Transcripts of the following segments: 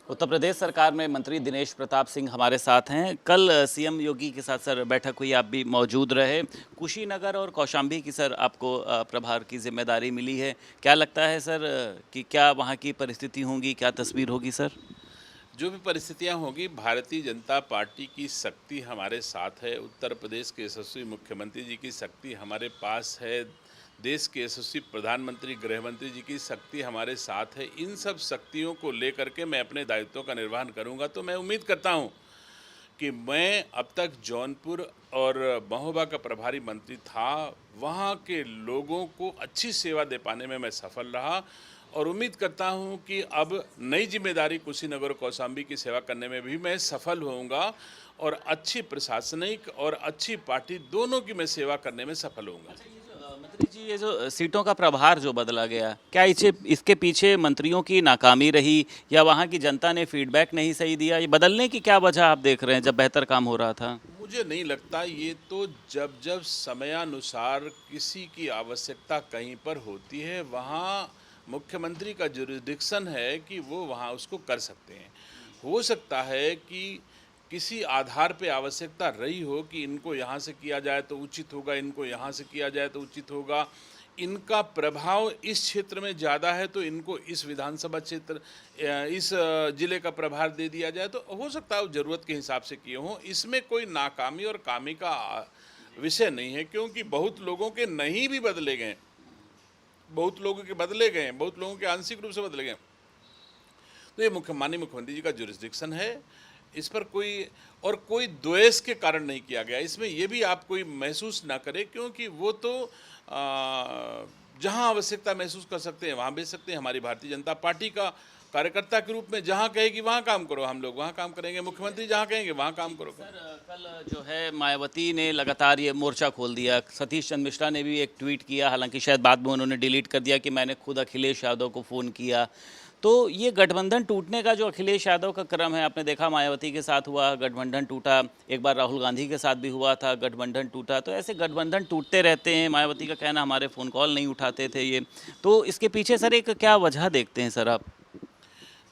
उत्तर प्रदेश सरकार में मंत्री दिनेश प्रताप सिंह हमारे साथ हैं। कल सीएम योगी के साथ सर बैठक हुई, आप भी मौजूद रहे। कुशीनगर और कौशाम्बी की सर आपको प्रभार की जिम्मेदारी मिली है। क्या लगता है सर कि क्या वहाँ की परिस्थिति होंगी, क्या तस्वीर होगी सर? जो भी परिस्थितियां होगी, भारतीय जनता पार्टी की शक्ति हमारे साथ है। उत्तर प्रदेश के यशस्वी मुख्यमंत्री जी की शक्ति हमारे पास है। देश के यशस्वी प्रधानमंत्री गृह मंत्री जी की शक्ति हमारे साथ है। इन सब शक्तियों को लेकर के मैं अपने दायित्वों का निर्वहन करूंगा। तो मैं उम्मीद करता हूं कि मैं अब तक जौनपुर और महोबा का प्रभारी मंत्री था, वहाँ के लोगों को अच्छी सेवा दे पाने में मैं सफल रहा और उम्मीद करता हूँ कि अब नई जिम्मेदारी कुशीनगर और कौशाम्बी की सेवा करने में भी मैं सफल होऊंगा और अच्छी प्रशासनिक और अच्छी पार्टी दोनों की मैं सेवा करने में सफल होऊंगा। मंत्री जी, ये जो सीटों का प्रभार जो बदला गया, क्या इसके पीछे मंत्रियों की नाकामी रही या वहाँ की जनता ने फीडबैक नहीं सही दिया? ये बदलने की क्या वजह आप देख रहे हैं जब बेहतर काम हो रहा था? मुझे नहीं लगता। ये तो जब जब समयानुसार किसी की आवश्यकता कहीं पर होती है, वहाँ मुख्यमंत्री का जुरिडिक्शन है कि वो वहाँ उसको कर सकते हैं। हो सकता है कि किसी आधार पे आवश्यकता रही हो कि इनको यहाँ से किया जाए तो उचित होगा, इनको यहाँ से किया जाए तो उचित होगा, इनका प्रभाव इस क्षेत्र में ज़्यादा है तो इनको इस विधानसभा क्षेत्र इस जिले का प्रभार दे दिया जाए, तो हो सकता है वो ज़रूरत के हिसाब से किए हों। इसमें कोई नाकामी और कामी का विषय नहीं है, क्योंकि बहुत लोगों के नहीं भी बदले गए, बहुत लोगों के बदले गए, बहुत लोगों के आंशिक रूप से बदले गए। तो ये माननीय मुख्यमंत्री जी का जुरिस्डिक्शन है। इस पर कोई द्वेष के कारण नहीं किया गया। इसमें ये भी आप कोई महसूस ना करें, क्योंकि वो तो जहां आवश्यकता महसूस कर सकते हैं वहां भेज सकते हैं। हमारी भारतीय जनता पार्टी का कार्यकर्ता के रूप में जहां कहेगी वहां काम करो, हम लोग वहां काम करेंगे। मुख्यमंत्री जहां कहेंगे वहां काम करो। सर, कल जो है मायावती ने लगातार ये मोर्चा खोल दिया। सतीश चंद्र मिश्रा ने भी एक ट्वीट किया, हालांकि शायद बाद में उन्होंने डिलीट कर दिया कि मैंने खुद अखिलेश यादव को फ़ोन किया। तो ये गठबंधन टूटने का जो अखिलेश यादव का क्रम है, आपने देखा मायावती के साथ हुआ, गठबंधन टूटा। एक बार राहुल गांधी के साथ भी हुआ था, गठबंधन टूटा। तो ऐसे गठबंधन टूटते रहते हैं। मायावती का कहना हमारे फ़ोन कॉल नहीं उठाते थे ये। तो इसके पीछे सर एक क्या वजह देखते हैं सर आप?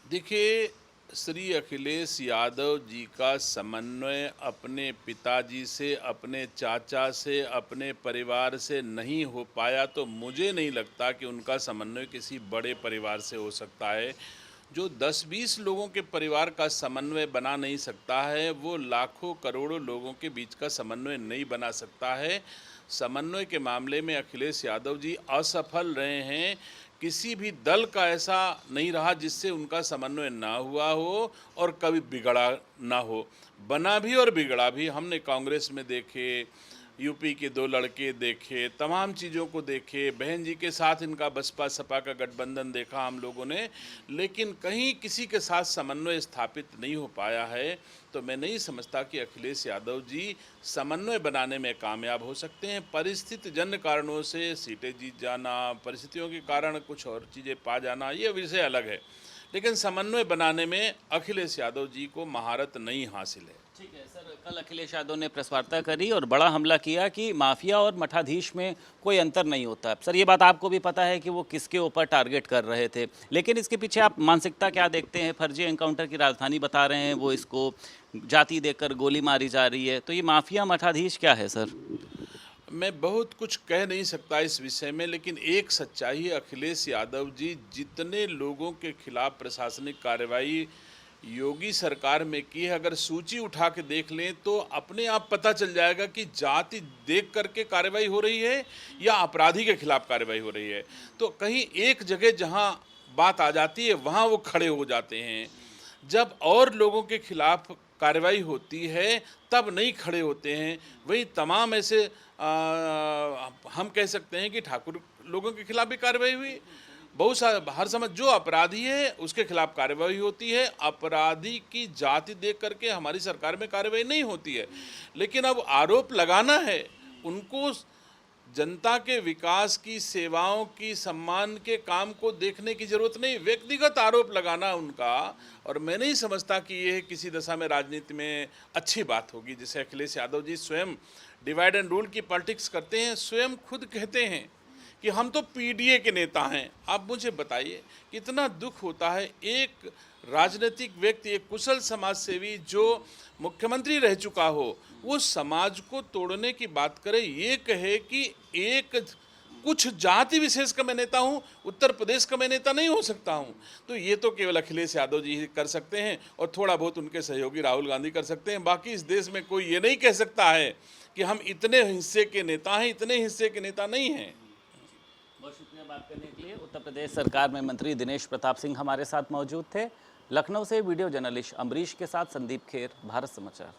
देखिए, श्री अखिलेश यादव जी का समन्वय अपने पिताजी से, अपने चाचा से, अपने परिवार से नहीं हो पाया, तो मुझे नहीं लगता कि उनका समन्वय किसी बड़े परिवार से हो सकता है। जो 10-20 लोगों के परिवार का समन्वय बना नहीं सकता है, वो लाखों करोड़ों लोगों के बीच का समन्वय नहीं बना सकता है। समन्वय के मामले में अखिलेश यादव जी असफल रहे हैं। किसी भी दल का ऐसा नहीं रहा जिससे उनका समन्वय ना हुआ हो और कभी बिगड़ा ना हो। बना भी और बिगड़ा भी हमने कांग्रेस में देखे, यूपी के 2 लड़के देखे, तमाम चीज़ों को देखे, बहन जी के साथ इनका बसपा सपा का गठबंधन देखा हम लोगों ने, लेकिन कहीं किसी के साथ समन्वय स्थापित नहीं हो पाया है। तो मैं नहीं समझता कि अखिलेश यादव जी समन्वय बनाने में कामयाब हो सकते हैं। परिस्थिति जन्य कारणों से सीटें जीत जाना, परिस्थितियों के कारण कुछ और चीज़ें पा जाना, ये विषय अलग है, लेकिन समन्वय बनाने में अखिलेश यादव जी को महारत नहीं हासिल है। ठीक है सर, कल अखिलेश यादव ने प्रेस वार्ता करी और बड़ा हमला किया कि माफिया और मठाधीश में कोई अंतर नहीं होता। सर, ये बात आपको भी पता है कि वो किसके ऊपर टारगेट कर रहे थे, लेकिन इसके पीछे आप मानसिकता क्या देखते हैं? फर्जी एनकाउंटर की राजधानी बता रहे हैं, वो इसको जाति देकर गोली मारी जा रही है। तो ये माफिया मठाधीश क्या है सर? मैं बहुत कुछ कह नहीं सकता इस विषय में, लेकिन एक सच्चाई है, अखिलेश यादव जी जितने लोगों के खिलाफ प्रशासनिक कार्रवाई योगी सरकार में की है, अगर सूची उठा के देख लें तो अपने आप पता चल जाएगा कि जाति देख करके कार्रवाई हो रही है या अपराधी के खिलाफ कार्रवाई हो रही है। तो कहीं एक जगह जहां बात आ जाती है वहां वो खड़े हो जाते हैं। जब और लोगों के खिलाफ कार्रवाई होती है तब नहीं खड़े होते हैं। वही तमाम ऐसे हम कह सकते हैं कि ठाकुर लोगों के खिलाफ भी कार्रवाई हुई। बहुत सारे हर समय जो अपराधी है उसके खिलाफ कार्रवाई होती है। अपराधी की जाति देख करके हमारी सरकार में कार्रवाई नहीं होती है। लेकिन अब आरोप लगाना है उनको, जनता के विकास की, सेवाओं की, सम्मान के काम को देखने की जरूरत नहीं, व्यक्तिगत आरोप लगाना उनका। और मैं नहीं समझता कि यह किसी दशा में राजनीति में अच्छी बात होगी। जैसे अखिलेश यादव जी स्वयं डिवाइड एंड रूल की पॉलिटिक्स करते हैं, स्वयं खुद कहते हैं कि हम तो पीडीए के नेता हैं। आप मुझे बताइए, कितना दुख होता है एक राजनीतिक व्यक्ति, एक कुशल समाज सेवी जो मुख्यमंत्री रह चुका हो, वो समाज को तोड़ने की बात करे, ये कहे कि एक कुछ जाति विशेष का मैं नेता हूं, उत्तर प्रदेश का मैं नेता नहीं हो सकता हूं। तो ये तो केवल अखिलेश यादव जी ही कर सकते हैं और थोड़ा बहुत उनके सहयोगी राहुल गांधी कर सकते हैं। बाकी इस देश में कोई ये नहीं कह सकता है कि हम इतने हिस्से के नेता हैं, इतने हिस्से के नेता नहीं हैं। बहुत शुक्रिया बात करने के लिए। उत्तर प्रदेश सरकार में मंत्री दिनेश प्रताप सिंह हमारे साथ मौजूद थे। लखनऊ से वीडियो जर्नलिस्ट अमरीश के साथ संदीप खेर, भारत समाचार।